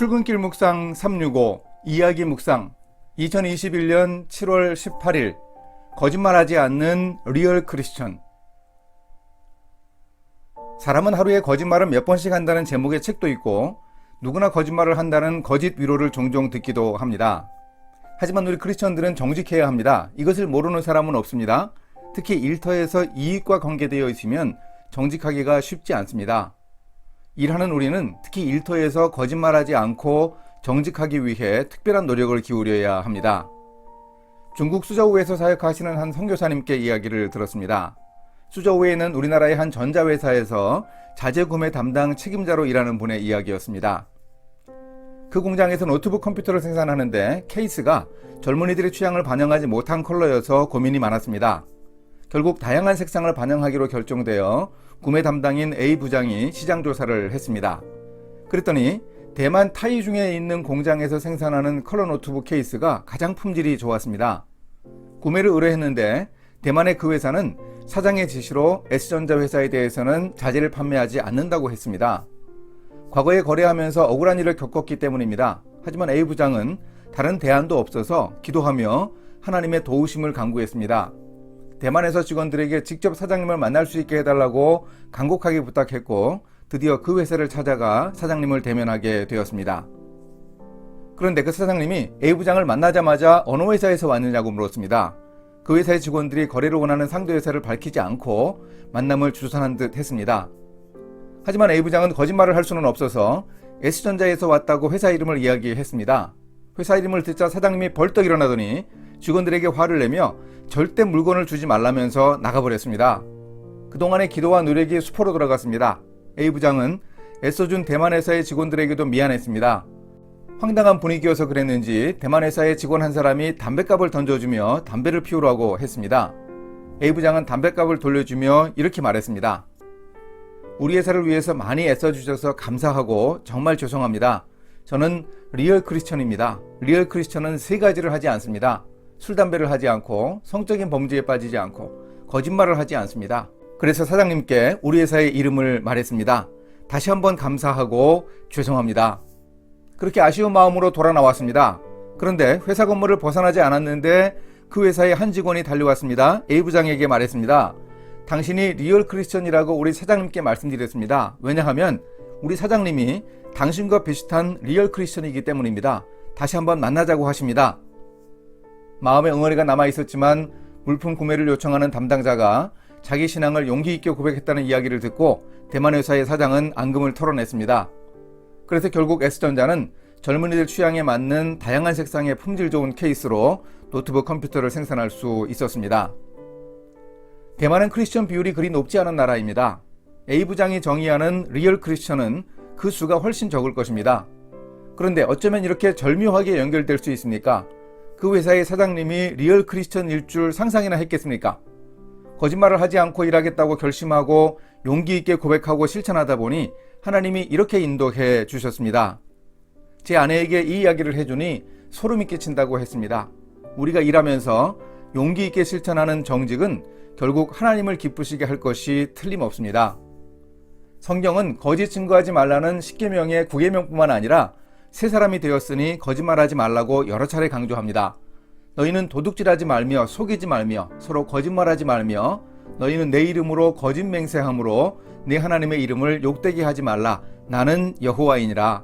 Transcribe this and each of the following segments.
출근길 묵상 365 이야기 묵상 2021년 7월 18일 거짓말하지 않는 리얼 크리스천. 사람은 하루에 거짓말을 몇 번씩 한다는 제목의 책도 있고 누구나 거짓말을 한다는 거짓 위로를 종종 듣기도 합니다. 하지만 우리 크리스천들은 정직해야 합니다. 이것을 모르는 사람은 없습니다. 특히 일터에서 이익과 관계되어 있으면 정직하기가 쉽지 않습니다. 일하는 우리는 특히 일터에서 거짓말하지 않고 정직하기 위해 특별한 노력을 기울여야 합니다. 중국 수저우에서 사역하시는 한 선교사님께 이야기를 들었습니다. 수저우에는 우리나라의 한 전자회사에서 자재구매 담당 책임자로 일하는 분의 이야기였습니다. 그 공장에서 노트북 컴퓨터를 생산하는데 케이스가 젊은이들의 취향을 반영하지 못한 컬러여서 고민이 많았습니다. 결국 다양한 색상을 반영하기로 결정되어 구매 담당인 A 부장이 시장 조사를 했습니다. 그랬더니 대만 타이 중에 있는 공장에서 생산하는 컬러 노트북 케이스가 가장 품질이 좋았습니다. 구매를 의뢰했는데 대만의 그 회사는 사장의 지시로 S전자 회사에 대해서는 자재를 판매하지 않는다고 했습니다. 과거에 거래하면서 억울한 일을 겪었기 때문입니다. 하지만 A 부장은 다른 대안도 없어서 기도하며 하나님의 도우심을 간구했습니다. 대만에서 직원들에게 직접 사장님을 만날 수 있게 해달라고 간곡하게 부탁했고 드디어 그 회사를 찾아가 사장님을 대면하게 되었습니다. 그런데 그 사장님이 A 부장을 만나자마자 어느 회사에서 왔느냐고 물었습니다. 그 회사의 직원들이 거래를 원하는 상대 회사를 밝히지 않고 만남을 주선한 듯 했습니다. 하지만 A 부장은 거짓말을 할 수는 없어서 S전자에서 왔다고 회사 이름을 이야기했습니다. 회사 이름을 듣자 사장님이 벌떡 일어나더니 직원들에게 화를 내며 절대 물건을 주지 말라면서 나가버렸습니다. 그동안의 기도와 노력이 수포로 돌아갔습니다. A 부장은 애써준 대만 회사의 직원들에게도 미안했습니다. 황당한 분위기여서 그랬는지 대만 회사의 직원 한 사람이 담뱃갑을 던져주며 담배를 피우라고 했습니다. A 부장은 담뱃갑을 돌려주며 이렇게 말했습니다. 우리 회사를 위해서 많이 애써주셔서 감사하고 정말 죄송합니다. 저는 리얼 크리스천입니다. 리얼 크리스천은 세 가지를 하지 않습니다. 술, 담배를 하지 않고 성적인 범죄에 빠지지 않고 거짓말을 하지 않습니다. 그래서 사장님께 우리 회사의 이름을 말했습니다. 다시 한번 감사하고 죄송합니다. 그렇게 아쉬운 마음으로 돌아 나왔습니다. 그런데 회사 건물을 벗어나지 않았는데 그 회사의 한 직원이 달려왔습니다. A 부장에게 말했습니다. 당신이 리얼 크리스천이라고 우리 사장님께 말씀드렸습니다. 왜냐하면 우리 사장님이 당신과 비슷한 리얼 크리스천이기 때문입니다. 다시 한번 만나자고 하십니다. 마음의 응어리가 남아있었지만 물품 구매를 요청하는 담당자가 자기 신앙을 용기 있게 고백했다는 이야기를 듣고 대만 회사의 사장은 앙금을 털어냈습니다. 그래서 결국 S전자는 젊은이들 취향에 맞는 다양한 색상의 품질 좋은 케이스로 노트북 컴퓨터를 생산할 수 있었습니다. 대만은 크리스천 비율이 그리 높지 않은 나라입니다. A 부장이 정의하는 리얼 크리스천은 그 수가 훨씬 적을 것입니다. 그런데 어쩌면 이렇게 절묘하게 연결될 수 있습니까? 그 회사의 사장님이 리얼 크리스천일 줄 상상이나 했겠습니까? 거짓말을 하지 않고 일하겠다고 결심하고 용기 있게 고백하고 실천하다 보니 하나님이 이렇게 인도해 주셨습니다. 제 아내에게 이 이야기를 해주니 소름이 끼친다고 했습니다. 우리가 일하면서 용기 있게 실천하는 정직은 결국 하나님을 기쁘시게 할 것이 틀림없습니다. 성경은 거짓 증거하지 말라는 10계명의 9계명뿐만 아니라 새 사람이 되었으니 거짓말하지 말라고 여러 차례 강조합니다. 너희는 도둑질하지 말며 속이지 말며 서로 거짓말하지 말며 너희는 내 이름으로 거짓 맹세함으로 내 하나님의 이름을 욕되게 하지 말라. 나는 여호와이니라.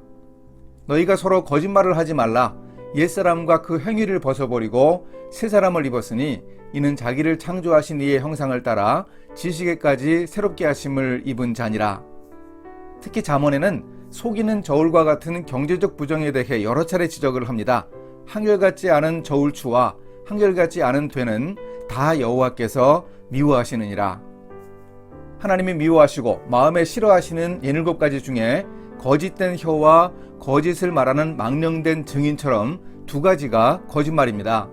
너희가 서로 거짓말을 하지 말라. 옛사람과 그 행위를 벗어버리고 새 사람을 입었으니 이는 자기를 창조하신 이의 형상을 따라 지식에까지 새롭게 하심을 입은 자니라. 특히 잠언에는 속이는 저울과 같은 경제적 부정에 대해 여러 차례 지적을 합니다. 한결같지 않은 저울추와 한결같지 않은 되는 다 여호와께서 미워하시느니라. 하나님이 미워하시고 마음에 싫어하시는 7가지 중에 거짓된 혀와 거짓을 말하는 망령된 증인처럼 2가지가 거짓말입니다.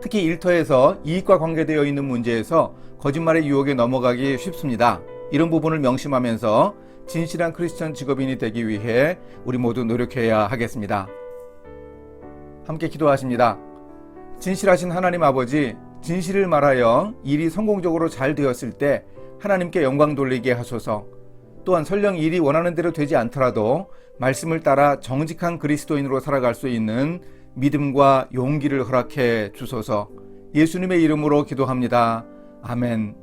특히 일터에서 이익과 관계되어 있는 문제에서 거짓말의 유혹에 넘어가기 쉽습니다. 이런 부분을 명심하면서 진실한 크리스천 직업인이 되기 위해 우리 모두 노력해야 하겠습니다. 함께 기도하십니다. 진실하신 하나님 아버지, 진실을 말하여 일이 성공적으로 잘 되었을 때 하나님께 영광 돌리게 하소서. 또한 설령 일이 원하는 대로 되지 않더라도 말씀을 따라 정직한 그리스도인으로 살아갈 수 있는 믿음과 용기를 허락해 주소서. 예수님의 이름으로 기도합니다. 아멘.